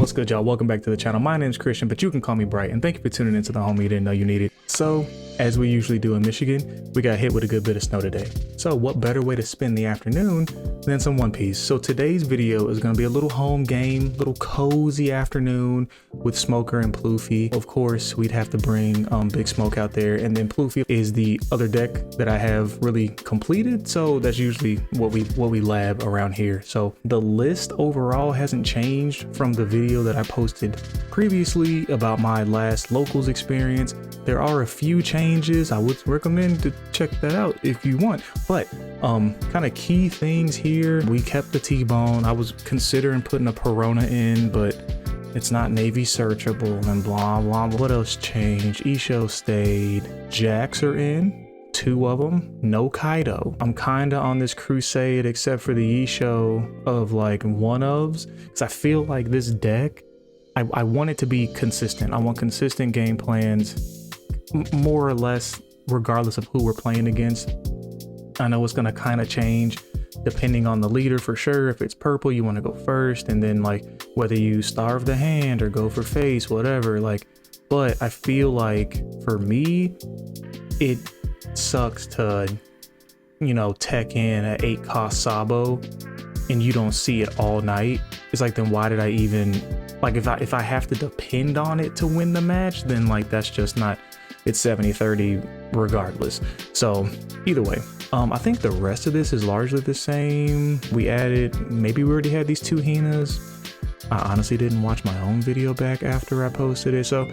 What's good, y'all? Welcome back to the channel. My name is Christian, but you can call me Bright, and thank you for tuning into the homie you didn't know you needed. So, as we usually do in Michigan, we got hit with a good bit of snow today. So what better way to spend the afternoon than some One Piece? So today's video is going to be a little home game, little cozy afternoon with Smoker and Pluffy. Of course, we'd have to bring Big Smoke out there, and then Pluffy is the other deck that I have really completed. So that's usually what we lab around here. So the list overall hasn't changed from the video that I posted previously about my last locals experience. There are a few changes. I would recommend to check that out if you want, but kind of key things here. We kept the T-bone. I was considering putting a Perona in, but it's not Navy searchable and blah blah. What else changed? Isho stayed. Jacks are in, 2 of them. No Kaido. I'm kind of on this crusade except for the Isho of like one-ofs, because I feel like this deck, I want it to be consistent. I want consistent game plans, more or less, regardless of who we're playing against. I know it's going to kind of change depending on the leader for sure. If it's purple, you want to go first, and then like whether you starve the hand or go for face, whatever, like. But I feel like for me, it sucks to, you know, tech in an 8-cost Sabo and you don't see it all night. It's like, then why did I even, like, if I have to depend on it to win the match, then like that's just not, it's 70-30 regardless. So either way, I think the rest of this is largely the same. We added, maybe we already had these 2 Hinas. I honestly didn't watch my own video back after I posted it. So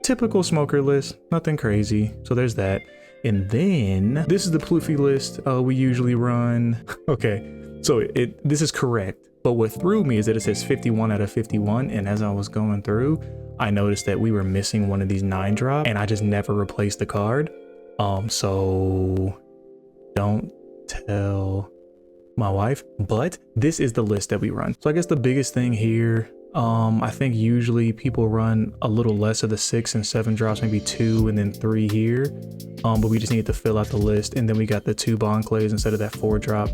typical Smoker list, nothing crazy. So there's that. And then this is the Pluffy list we usually run. Okay, so this is correct, but what threw me is that it says 51 out of 51, and as I was going through, I noticed that we were missing one of these 9-drop, and I just never replaced the card. So don't tell my wife, but this is the list that we run. So I guess the biggest thing here, I think usually people run a little less of the 6 and 7 drops, maybe 2 and then 3 here, but we just need to fill out the list. And then we got the 2 Bonclays instead of that 4-drop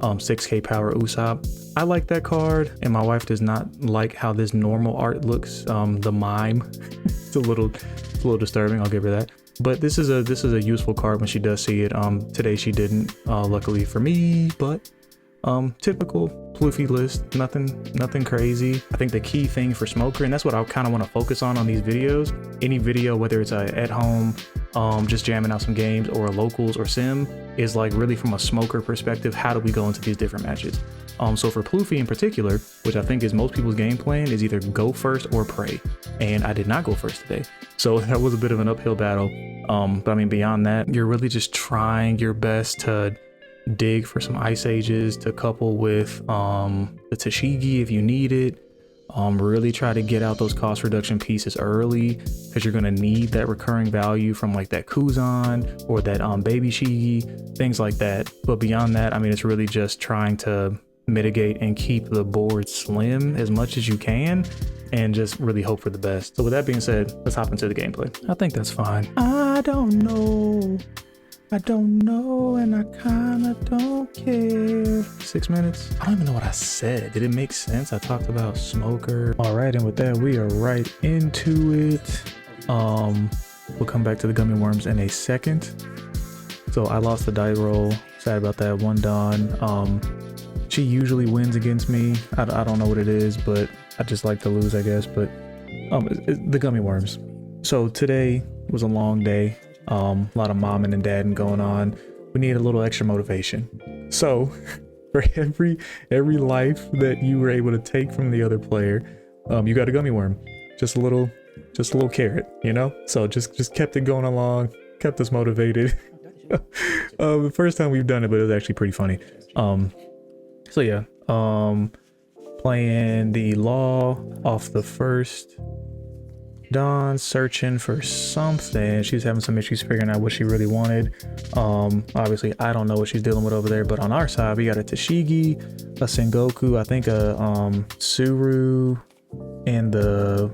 6k power Usopp. I like that card, and my wife does not like how this normal art looks. The mime it's a little disturbing, I'll give her that. But this is a useful card when she does see it. Today she didn't, luckily for me, but typical Pluffy list, nothing crazy. I think the key thing for Smoker, and that's what I kind of want to focus on these videos, any video, whether it's at home, just jamming out some games, or locals or sim, is like really from a Smoker perspective, how do we go into these different matches? So for Pluffy in particular, which I think is most people's game plan, is either go first or pray, and I did not go first today, so that was a bit of an uphill battle. But I mean, beyond that, you're really just trying your best to dig for some Ice Ages to couple with the Tashigi if you need it. Really try to get out those cost reduction pieces early, because you're going to need that recurring value from like that Kuzan or that baby Shigi, things like that. But beyond that, I mean, it's really just trying to mitigate and keep the board slim as much as you can, and just really hope for the best. So with that being said, let's hop into the gameplay. I think that's fine. I don't know, and I kinda don't care. 6 minutes. I don't even know what I said. Did it make sense? I talked about Smoker. All right, and with that, we are right into it. We'll come back to the gummy worms in a second. So I lost the die roll. Sad about that. 1 Dawn. She usually wins against me. I don't know what it is, but I just like to lose, I guess. But the gummy worms. So today was a long day. A lot of momming and dadding going on. We need a little extra motivation. So for every life that you were able to take from the other player, you got a gummy worm. Just a little carrot, you know? So just kept it going along, kept us motivated. The first time we've done it, but it was actually pretty funny. So yeah, playing the law off the first Dawn, searching for something. She's having some issues figuring out what she really wanted. Obviously I don't know what she's dealing with over there, but on our side we got a Tashigi, a Sengoku, I think a Suru, and the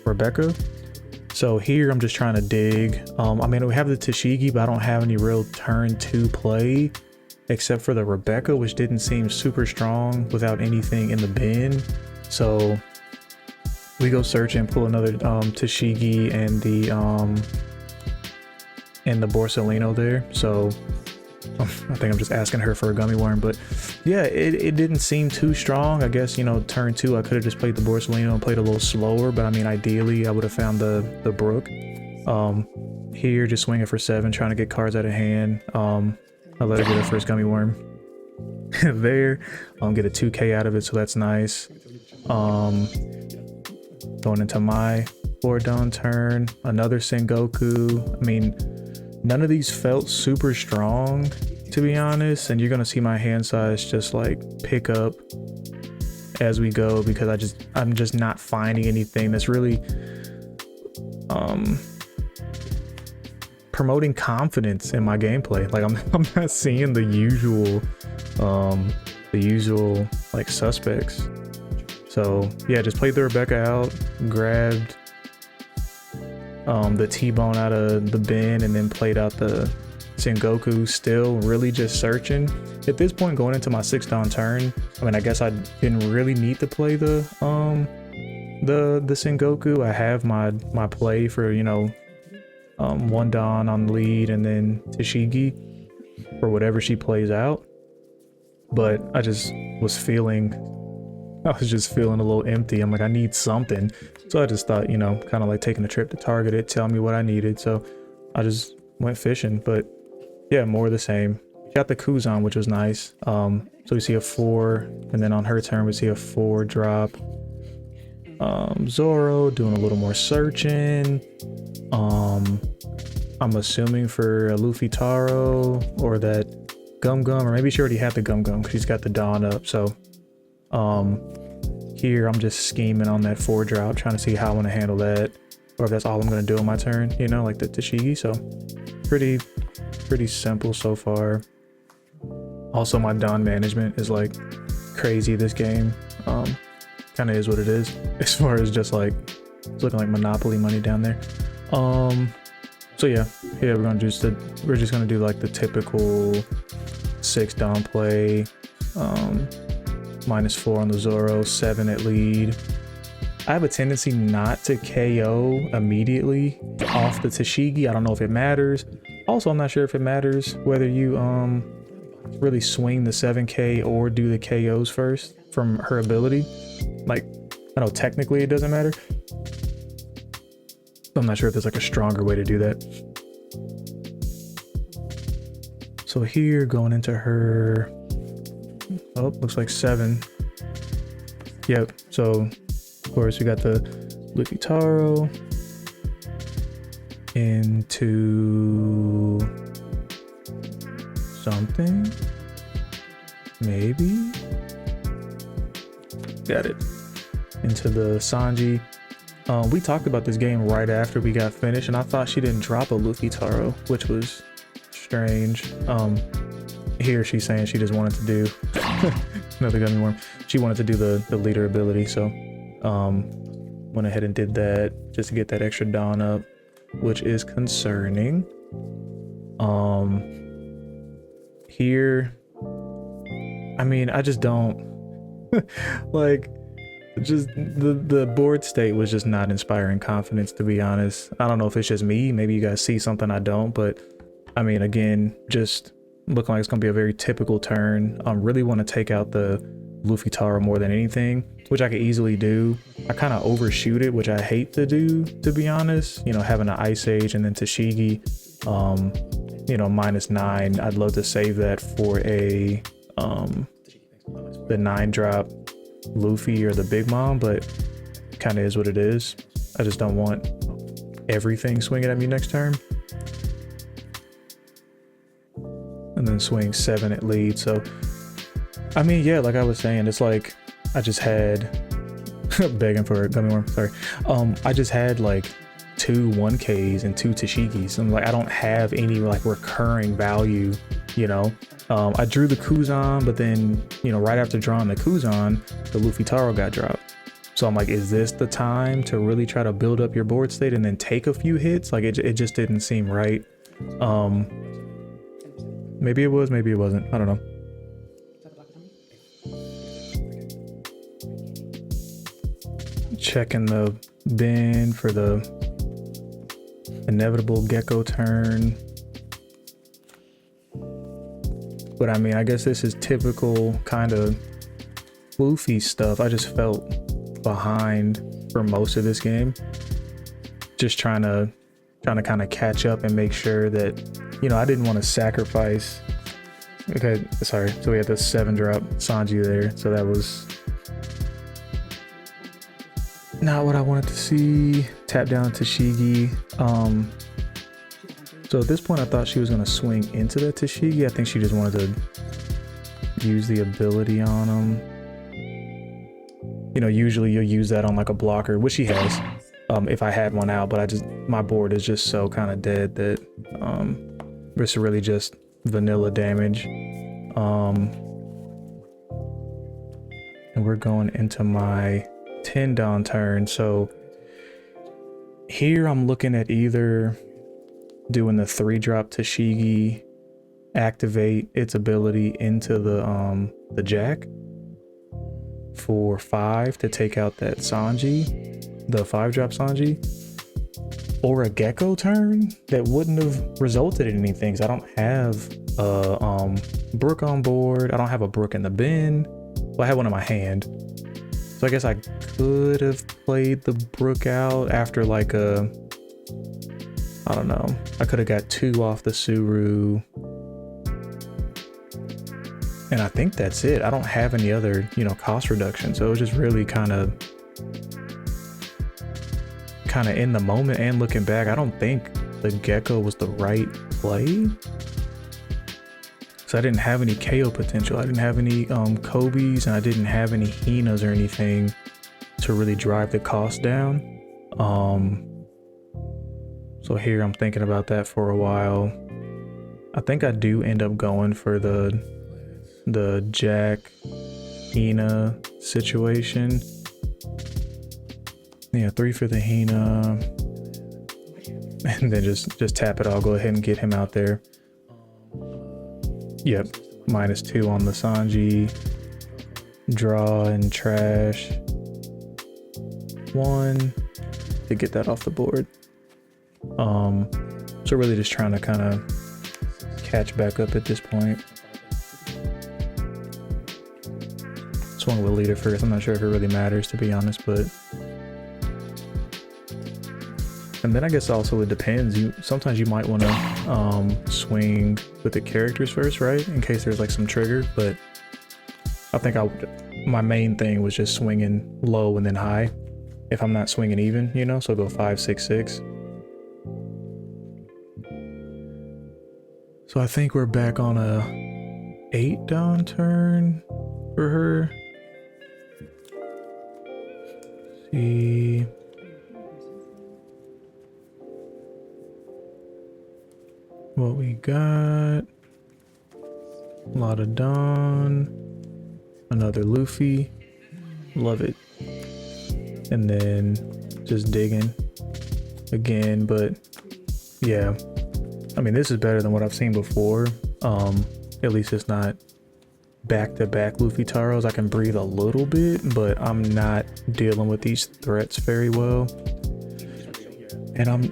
Rebecca. So here I'm just trying to dig. I mean, we have the Tashigi, but I don't have any real turn 2 play except for the Rebecca, which didn't seem super strong without anything in the bin. So we go search and pull another Tashigi and the Borsalino there. So I think I'm just asking her for a gummy worm, but yeah, it didn't seem too strong. I guess, you know, turn 2 I could have just played the Borsalino and played a little slower, but I mean, ideally I would have found the Brook. Here just swinging for 7, trying to get cards out of hand. I let her get her first gummy worm there. Get a 2k out of it, so that's nice. Going into my 4 dawn turn, another Sengoku. I mean, none of these felt super strong, to be honest, and you're gonna see my hand size just like pick up as we go, because I'm just not finding anything that's really promoting confidence in my gameplay. Like I'm not seeing the usual like suspects. So yeah, just played the Rebecca out, grabbed the T-bone out of the bin, and then played out the Sengoku, still really just searching. At this point, going into my 6th dawn turn, I mean, I guess I didn't really need to play the Sengoku. I have my play for, you know, 1 dawn on the lead and then Tashigi for whatever she plays out. But I just was feeling a little empty. I'm like, I need something. So I just thought, you know, kind of like taking a trip to Target it, tell me what I needed. So I just went fishing. But yeah, more of the same. Got the Kuzan, which was nice. So we see a 4, and then on her turn we see a 4 drop. Zoro doing a little more searching. I'm assuming for a Luffy Taro or that Gum Gum, or maybe she already had the Gum Gum because she's got the Dawn up. So here I'm just scheming on that 4 drop, trying to see how I want to handle that, or if that's all I'm going to do on my turn, you know, like the Tashigi. So pretty simple so far. Also, my Dawn management is like crazy this game. Kind of is what it is as far as just like, it's looking like Monopoly money down there. So yeah, we're just gonna do like the typical 6 Dawn play, -4 on the Zoro, 7 at lead. I have a tendency not to KO immediately off the Tashigi. I don't know if it matters. Also, I'm not sure if it matters whether you really swing the 7k or do the KOs first from her ability. Like, I know technically it doesn't matter. I'm not sure if there's like a stronger way to do that. So here, going into her, oh, looks like 7. Yep. So of course we got the Luffy Taro into something, maybe. Got it. Into the Sanji. We talked about this game right after we got finished, and I thought she didn't drop a Luffy Taro, which was strange. Here she's saying she just wanted to do another gummy worm. She wanted to do the leader ability, so went ahead and did that just to get that extra Dawn up, which is concerning. Here, I mean, I just don't like, just the board state was just not inspiring confidence, to be honest. I don't know if it's just me, maybe you guys see something I don't, but I mean, again, just looking like it's gonna be a very typical turn. I really want to take out the Luffy Taro more than anything, which I could easily do. I kind of overshoot it, which I hate to do, to be honest. You know, having an Ice Age and then Tashigi, you know, -9. I'd love to save that for a the 9 drop Luffy or the Big Mom, but kind of is what it is. I just don't want everything swinging at me next turn. And then swing 7 at lead. So I mean, yeah, like I was saying, it's like I just had begging for a gummy worm, sorry. I just had like 2 1Ks and 2 Tashigis, and like I don't have any like recurring value, you know. I drew the Kuzan, but then, you know, right after drawing the Kuzan, the Luffy Taro got dropped. So I'm like, is this the time to really try to build up your board state and then take a few hits? Like it just didn't seem right. Maybe it was, maybe it wasn't. I don't know. checking the bin for the inevitable gecko turn. But I mean, I guess this is typical kind of Pluffy stuff. I just felt behind for most of this game. Just trying to kind of catch up and make sure that, you know, I didn't want to sacrifice. Okay, sorry. So we had the 7-drop Sanji there. So that was not what I wanted to see. Tap down Tashigi. So at this point I thought she was going to swing into the Tashigi. I think she just wanted to use the ability on him. You know, usually you'll use that on like a blocker, which she has, if I had one out, but my board is just so kind of dead that it's really just vanilla damage. And we're going into my 10 down turn. So here I'm looking at either doing the 3-drop Tashigi, activate its ability into the Jack for 5 to take out that Sanji, the 5-drop Sanji, or a gecko turn that wouldn't have resulted in anything. So I don't have a Brook on board. I don't have a Brook in the bin. Well, I have one in my hand. So I guess I could have played the Brook out after like a, I don't know. I could have got 2 off the Suru. And I think that's it. I don't have any other, you know, cost reduction. So it was just really kind of in the moment and looking back, I don't think the gecko was the right play. So I didn't have any KO potential. I didn't have any Kobe's, and I didn't have any Hinas or anything to really drive the cost down. So here I'm thinking about that for a while. I think I do end up going for the Jack Hina situation. Yeah, 3 for the Hina, and then just tap it. I'll go ahead and get him out there. Yep, -2 on the Sanji. Draw and trash 1 to get that off the board. So really just trying to kind of catch back up at this point. Swung with leader first. I'm not sure if it really matters, to be honest, but. And then I guess also it depends. Sometimes you might want to swing with the characters first, right? In case there's like some trigger. But I think my main thing was just swinging low and then high. If I'm not swinging even, you know, so go 5, 6, 6. So I think we're back on a 8 down turn for her. Let's see. What we got? A lot of Dawn, another Luffy, love it. And then just digging again, but yeah, I mean, this is better than what I've seen before. At least it's not back-to-back Luffy Taros. I can breathe a little bit, but I'm not dealing with these threats very well. And I'm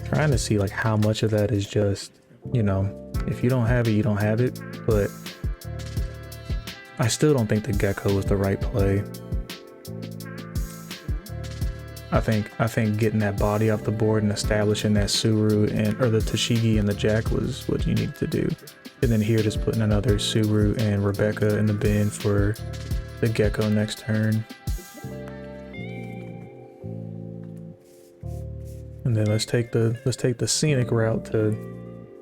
trying to see like how much of that is just, you know, if you don't have it, you don't have it. But I still don't think the gecko was the right play. I think getting that body off the board and establishing that Suru or the Tashigi and the Jack was what you needed to do. And then here just putting another Suru and Rebecca in the bin for the gecko next turn. And then let's take the scenic route to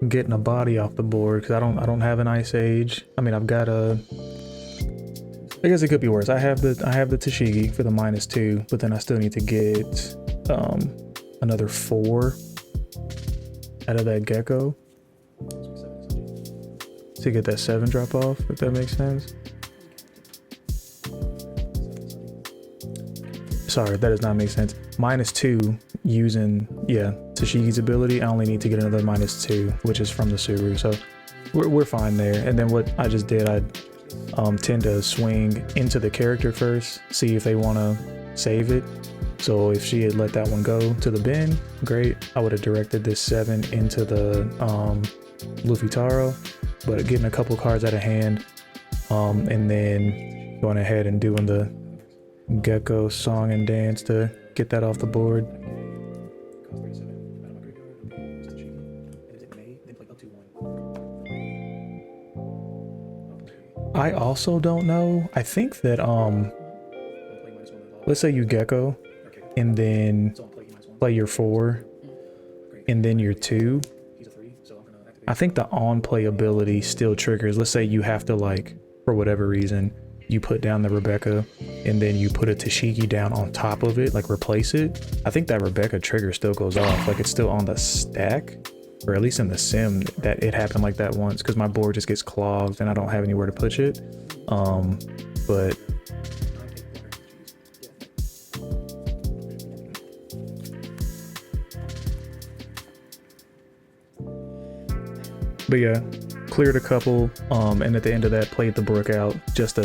getting a body off the board, because I don't have an Ice Age. I mean, I've got I guess it could be worse. I have the Tashigi for the -2, but then I still need to get another 4 out of that gecko to get that 7 drop off, if that makes sense. Sorry, that does not make sense. -2 using, yeah, Tashigi's ability. I only need to get another -2, which is from the Suru. So we're fine there. And then what I just did, I tend to swing into the character first, see if they want to save it. So if she had let that one go to the bin, great. I would have directed this 7 into the Luffy Taro, but getting a couple cards out of hand, and then going ahead and doing the Gecko song and dance to get that off the board. I also don't know. I think that let's say you Gecko and then play your 4 and then your 2. I think the on play ability still triggers. Let's say you have to, like, for whatever reason, you put down the Rebecca and then you put a Tashigi down on top of it, like replace it. I think that Rebecca trigger still goes off, like it's still on the stack, or at least in the sim that it happened like that once, because my board just gets clogged and I don't have anywhere to put it. But yeah, cleared a couple, and at the end of that played the Brook out just to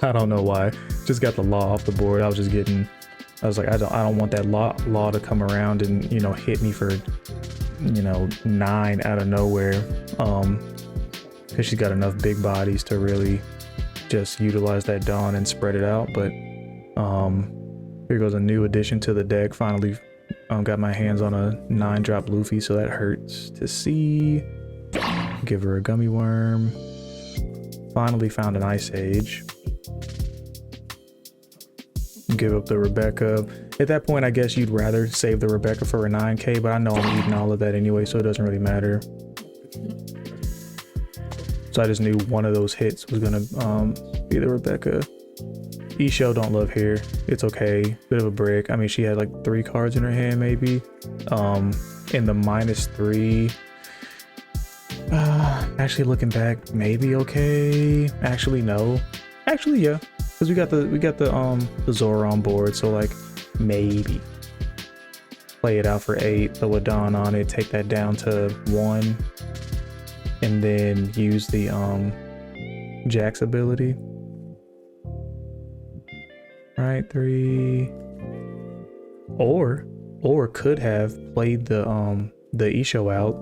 I don't know why, just got the law off the board. I was like, I don't want that law to come around and, you know, hit me for, you know, 9 out of nowhere, because she's got enough big bodies to really just utilize that Dawn and spread it out. But here goes a new addition to the deck. Finally got my hands on a 9-drop Luffy, so that hurts to see. Give her a Gummy Worm. Finally found an Ice Age. Give up the Rebecca. At that point, I guess you'd rather save the Rebecca for a 9k, but I know I'm eating all of that anyway, so it doesn't really matter. So I just knew one of those hits was gonna be the Rebecca. Isho don't love here. It's okay. Bit of a break. I mean, she had like 3 cards in her hand maybe. In the -3. Actually looking back, maybe okay. Actually no. Actually yeah. Because we got the Zora on board, so like maybe. Play it out for 8, throw a Dawn on it, take that down to 1, and then use the Jack's ability. Right, 3. Or could have played the Isho out,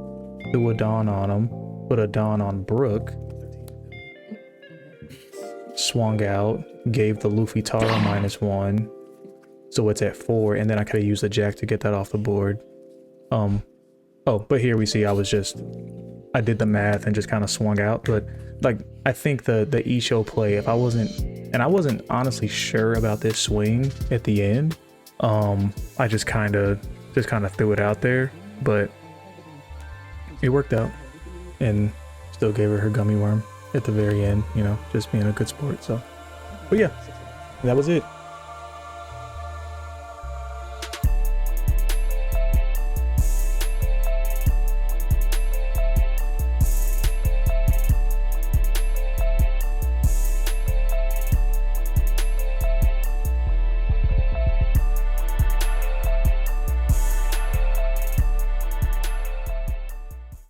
threw a Dawn on him, put a Dawn on Brook, swung out, gave the Luffy Taro -1, so it's at 4, and then I could have used the Jack to get that off the board. Oh, but here we see I did the math and just kind of swung out. But like, I think the Isho play, if I wasn't honestly sure about this swing at the end, I just kind of threw it out there, but it worked out and still gave her Gummy Worm at the very end, you know, just being a good sport. So, but yeah, that was it.